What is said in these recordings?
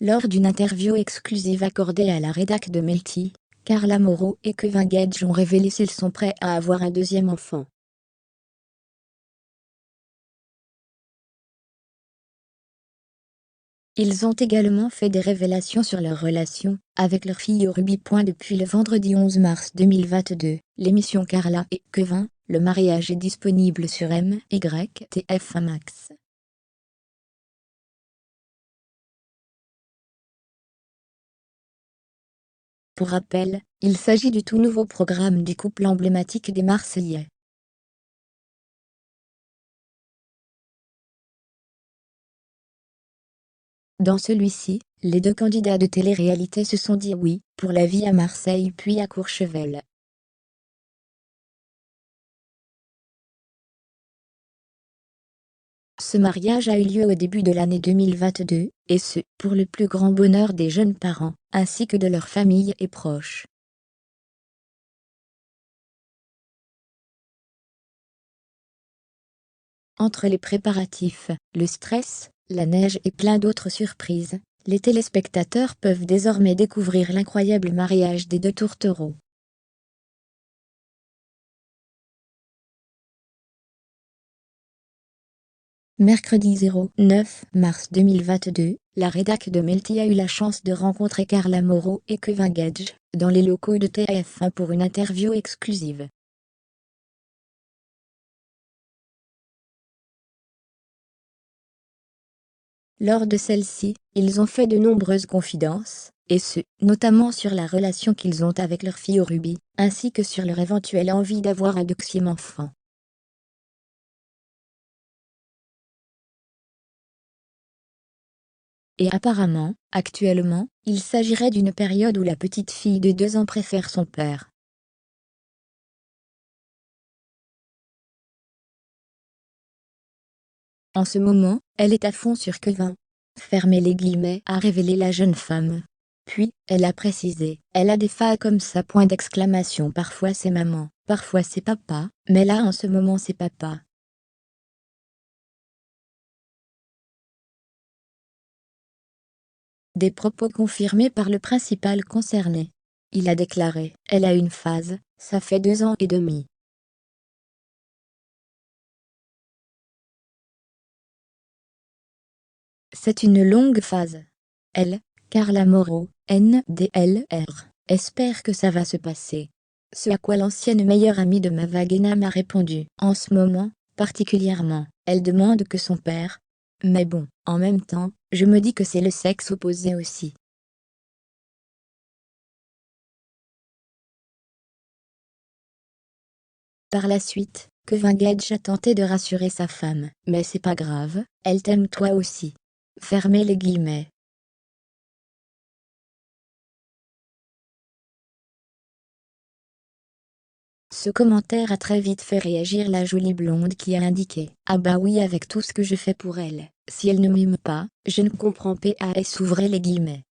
Lors d'une interview exclusive accordée à la rédac de Melty, Carla Mauro et Kevin Gage ont révélé s'ils sont prêts à avoir un deuxième enfant. Ils ont également fait des révélations sur leur relation avec leur fille Ruby. Depuis le vendredi 11 mars 2022, l'émission Carla et Kevin, le mariage est disponible sur MYTF1 Max. Pour rappel, il s'agit du tout nouveau programme du couple emblématique des Marseillais. Dans celui-ci, les deux candidats de télé-réalité se sont dit oui pour la vie à Marseille puis à Courchevel. Ce mariage a eu lieu au début de l'année 2022, et ce, pour le plus grand bonheur des jeunes parents, ainsi que de leurs familles et proches. Entre les préparatifs, le stress, la neige et plein d'autres surprises, les téléspectateurs peuvent désormais découvrir l'incroyable mariage des deux tourtereaux. Mercredi 09 mars 2022, la rédac de Melty a eu la chance de rencontrer Carla Mauro et Kevin Gage, dans les locaux de TF1 pour une interview exclusive. Lors de celle-ci, ils ont fait de nombreuses confidences, et ce, notamment sur la relation qu'ils ont avec leur fille Ruby, ainsi que sur leur éventuelle envie d'avoir un deuxième enfant. Et apparemment, actuellement, il s'agirait d'une période où la petite fille de 2 ans préfère son père. En ce moment, elle est à fond sur Kevin. Fermez les guillemets, a révélé la jeune femme. Puis, elle a précisé, elle a des phases comme ça, point d'exclamation. Parfois c'est maman, parfois c'est papa, mais là en ce moment c'est papa. Des propos confirmés par le principal concerné. Il a déclaré, elle a une phase, ça fait 2 ans et demi. C'est une longue phase. Elle, Carla Mauro, NDLR, espère que ça va se passer. Ce à quoi l'ancienne meilleure amie de Mavagena m'a répondu. En ce moment, particulièrement, elle demande que son père. Mais bon, en même temps, je me dis que c'est le sexe opposé aussi. Par la suite, Kevin Gage a tenté de rassurer sa femme. Mais c'est pas grave, elle t'aime toi aussi. Fermez les guillemets. Ce commentaire a très vite fait réagir la jolie blonde qui a indiqué: ah bah oui, avec tout ce que je fais pour elle, si elle ne m'aime pas, je ne comprends pas. Ouvrez les guillemets.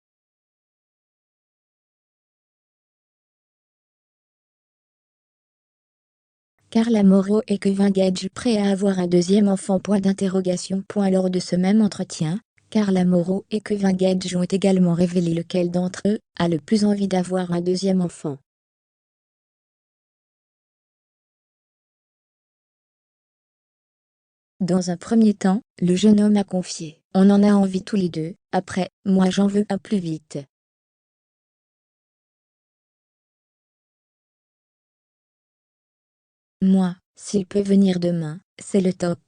Carla Mauro et Kevin Gage prêts à avoir un deuxième enfant? Lors de ce même entretien, Carla Mauro et Kevin Gage ont également révélé lequel d'entre eux a le plus envie d'avoir un deuxième enfant. Dans un premier temps, le jeune homme a confié: on en a envie tous les deux, après, moi j'en veux un plus vite. Moi, s'il peut venir demain, c'est le top.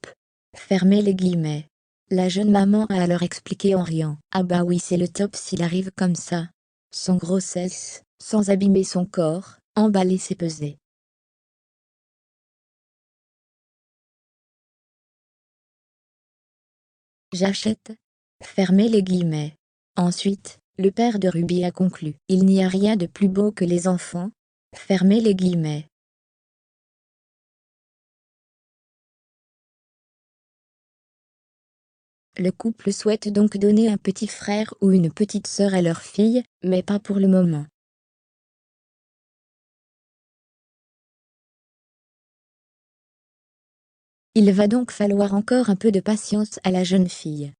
Fermez les guillemets. La jeune maman a alors expliqué en riant: ah bah oui, c'est le top s'il arrive comme ça. Sans grossesse, sans abîmer son corps, emballer c'est peser. J'achète. Fermez les guillemets. Ensuite, le père de Ruby a conclu: il n'y a rien de plus beau que les enfants. Fermez les guillemets. Le couple souhaite donc donner un petit frère ou une petite sœur à leur fille, mais pas pour le moment. Il va donc falloir encore un peu de patience à la jeune fille.